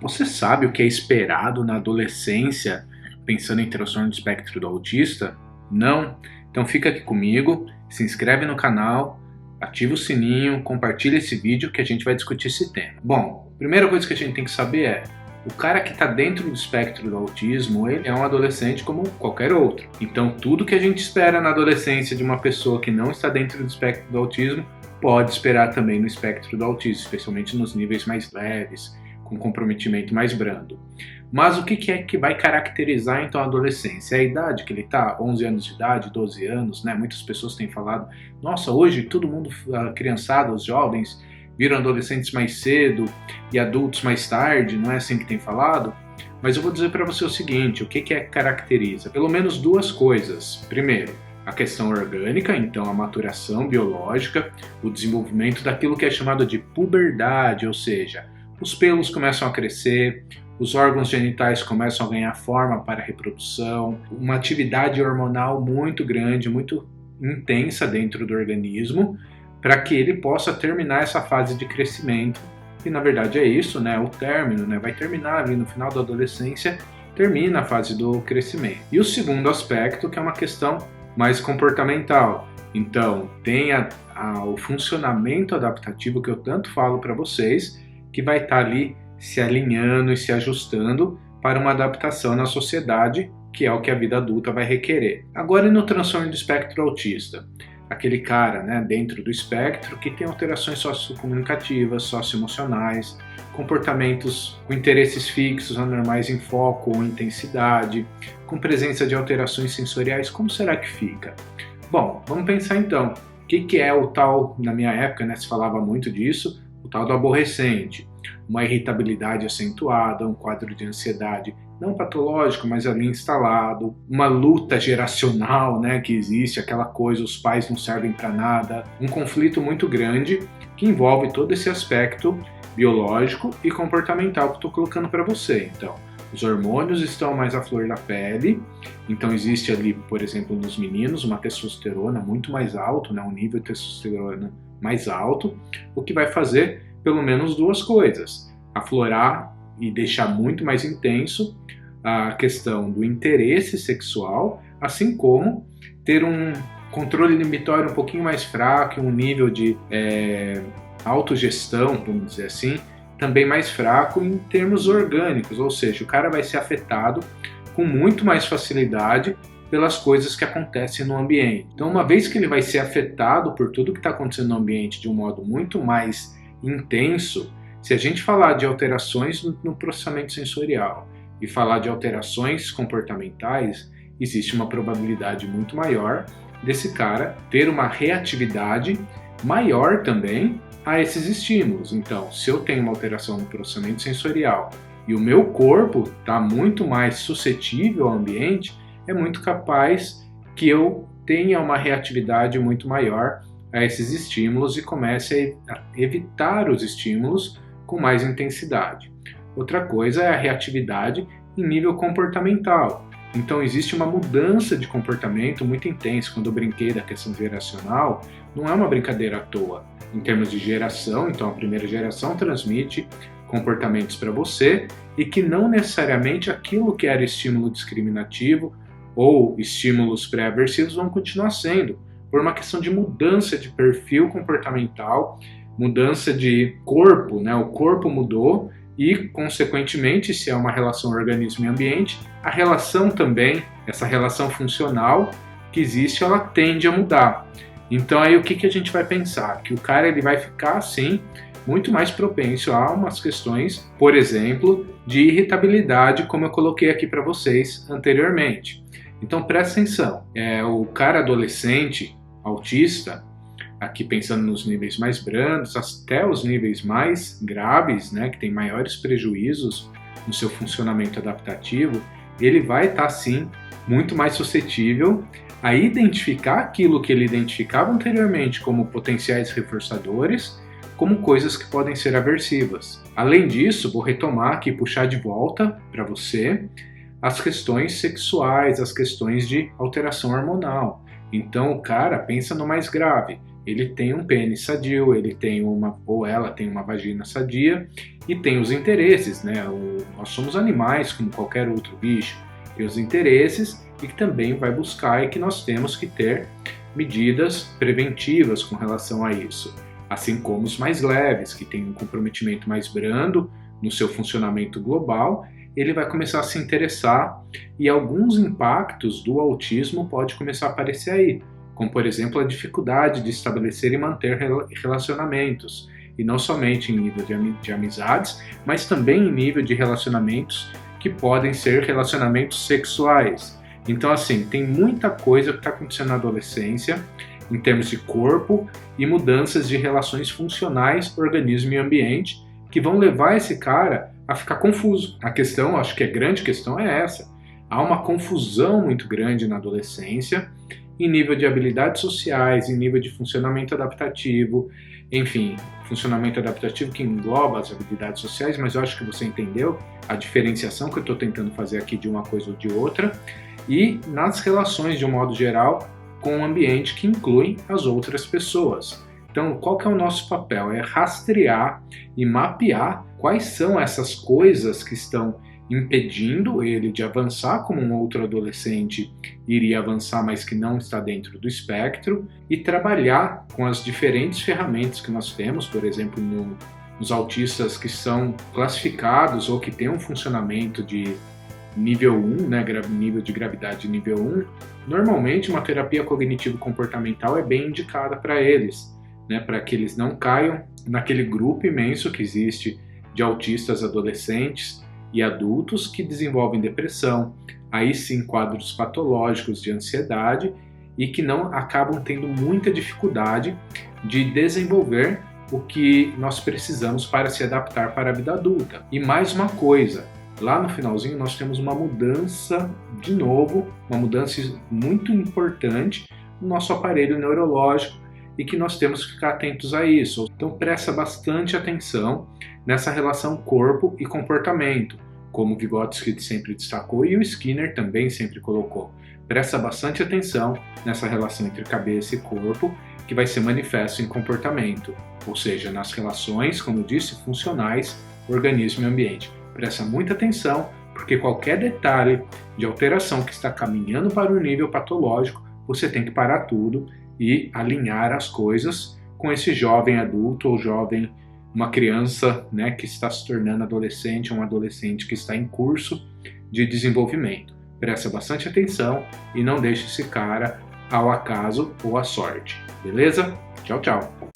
Você sabe o que é esperado na adolescência, pensando em transtorno do espectro do autista? Não? Então fica aqui comigo, se inscreve no canal, ativa o sininho, compartilha esse vídeo que a gente vai discutir esse tema. Bom, a primeira coisa que a gente tem que saber é, o cara que está dentro do espectro do autismo, ele é um adolescente como qualquer outro. Então tudo que a gente espera na adolescência de uma pessoa que não está dentro do espectro do autismo, pode esperar também no espectro do autismo, especialmente nos níveis mais leves, com comprometimento mais brando. Mas o que é que vai caracterizar então a adolescência? É a idade que ele está, 11 anos de idade, 12 anos, né? Muitas pessoas têm falado, nossa, hoje todo mundo, a criançada, os jovens, viram adolescentes mais cedo e adultos mais tarde, não é assim que tem falado? Mas eu vou dizer para você o seguinte, o que é que caracteriza? Pelo menos duas coisas. Primeiro, a questão orgânica, então a maturação biológica, o desenvolvimento daquilo que é chamado de puberdade, ou seja, os pelos começam a crescer, os órgãos genitais começam a ganhar forma para a reprodução, uma atividade hormonal muito grande, muito intensa dentro do organismo, para que ele possa terminar essa fase de crescimento. E na verdade é isso, né? O término, né? Vai terminar ali no final da adolescência, termina a fase do crescimento. E o segundo aspecto, que é uma questão mais comportamental. Então, tem o funcionamento adaptativo que eu tanto falo para vocês, que vai estar ali se alinhando e se ajustando para uma adaptação na sociedade, que é o que a vida adulta vai requerer. Agora, e no transtorno do espectro autista? Aquele cara, né, dentro do espectro que tem alterações sociocomunicativas, socioemocionais, comportamentos com interesses fixos, anormais em foco ou intensidade, com presença de alterações sensoriais, como será que fica? Bom, vamos pensar então, o que é o tal, na minha época, né, se falava muito disso, o tal do aborrecente, uma irritabilidade acentuada, um quadro de ansiedade não patológico, mas ali instalado, uma luta geracional, né, que existe, aquela coisa, os pais não servem para nada, um conflito muito grande que envolve todo esse aspecto biológico e comportamental que estou colocando para você. Então, os hormônios estão mais à flor da pele, então existe ali, por exemplo, nos meninos, uma testosterona muito mais alta, né, um nível de testosterona mais alto, o que vai fazer pelo menos duas coisas: aflorar e deixar muito mais intenso a questão do interesse sexual, assim como ter um controle limitório um pouquinho mais fraco, um nível de autogestão, vamos dizer assim, também mais fraco em termos orgânicos, ou seja, o cara vai ser afetado com muito mais facilidade pelas coisas que acontecem no ambiente. Então, uma vez que ele vai ser afetado por tudo que está acontecendo no ambiente de um modo muito mais intenso, se a gente falar de alterações no processamento sensorial e falar de alterações comportamentais, existe uma probabilidade muito maior desse cara ter uma reatividade maior também a esses estímulos. Então, se eu tenho uma alteração no processamento sensorial e o meu corpo está muito mais suscetível ao ambiente, é muito capaz que eu tenha uma reatividade muito maior a esses estímulos e comece a evitar os estímulos com mais intensidade. Outra coisa é a reatividade em nível comportamental. Então existe uma mudança de comportamento muito intensa. Quando eu brinquei da questão geracional, não é uma brincadeira à toa. Em termos de geração, então a primeira geração transmite comportamentos para você e que não necessariamente aquilo que era estímulo discriminativo ou estímulos pré-aversivos vão continuar sendo, por uma questão de mudança de perfil comportamental, mudança de corpo, né? O corpo mudou e, consequentemente, se é uma relação organismo e ambiente, a relação também, essa relação funcional que existe, ela tende a mudar. Então aí o que a gente vai pensar? Que o cara ele vai ficar, assim, muito mais propenso a umas questões, por exemplo, de irritabilidade, como eu coloquei aqui para vocês anteriormente. Então presta atenção, o cara adolescente, autista, aqui pensando nos níveis mais brandos, até os níveis mais graves, né, que tem maiores prejuízos no seu funcionamento adaptativo, ele vai estar sim muito mais suscetível a identificar aquilo que ele identificava anteriormente como potenciais reforçadores, como coisas que podem ser aversivas. Além disso, vou retomar aqui, puxar de volta para você as questões sexuais, as questões de alteração hormonal. Então o cara pensa no mais grave. ele tem um pênis sadio, ele tem ou ela tem uma vagina sadia e tem os interesses, né? Nós somos animais como qualquer outro bicho, tem os interesses e que também vai buscar e que nós temos que ter medidas preventivas com relação a isso, assim como os mais leves, que têm um comprometimento mais brando no seu funcionamento global, ele vai começar a se interessar e alguns impactos do autismo pode começar a aparecer aí, como por exemplo a dificuldade de estabelecer e manter relacionamentos, e não somente em nível de amizades, mas também em nível de relacionamentos que podem ser relacionamentos sexuais. Então, assim, tem muita coisa que está acontecendo na adolescência, em termos de corpo e mudanças de relações funcionais, organismo e ambiente, que vão levar esse cara a ficar confuso. A questão, acho que a grande questão é essa. Há uma confusão muito grande na adolescência, em nível de habilidades sociais, em nível de funcionamento adaptativo, enfim, funcionamento adaptativo que engloba as habilidades sociais, mas eu acho que você entendeu a diferenciação que eu estou tentando fazer aqui de uma coisa ou de outra, e nas relações de um modo geral com o ambiente que inclui as outras pessoas. Então, qual que é o nosso papel? É rastrear e mapear quais são essas coisas que estão impedindo ele de avançar como um outro adolescente iria avançar, mas que não está dentro do espectro, e trabalhar com as diferentes ferramentas que nós temos, por exemplo, nos autistas que são classificados ou que têm um funcionamento de nível 1, né, nível de gravidade nível 1, normalmente uma terapia cognitivo-comportamental é bem indicada para eles, né, para que eles não caiam naquele grupo imenso que existe de autistas adolescentes e adultos que desenvolvem depressão, aí sim quadros patológicos de ansiedade e que não acabam tendo muita dificuldade de desenvolver o que nós precisamos para se adaptar para a vida adulta. E mais uma coisa, lá no finalzinho nós temos uma mudança de novo, uma mudança muito importante no nosso aparelho neurológico e que nós temos que ficar atentos a isso. Então presta bastante atenção nessa relação corpo e comportamento, como o Vygotsky sempre destacou e o Skinner também sempre colocou. Presta bastante atenção nessa relação entre cabeça e corpo, que vai ser manifesto em comportamento, ou seja, nas relações, como eu disse, funcionais, organismo e ambiente. Presta muita atenção, porque qualquer detalhe de alteração que está caminhando para um nível patológico, você tem que parar tudo e alinhar as coisas com esse jovem adulto ou jovem, uma criança, né, que está se tornando adolescente, um adolescente que está em curso de desenvolvimento. Presta bastante atenção e não deixe esse cara ao acaso ou à sorte. Beleza? Tchau, tchau!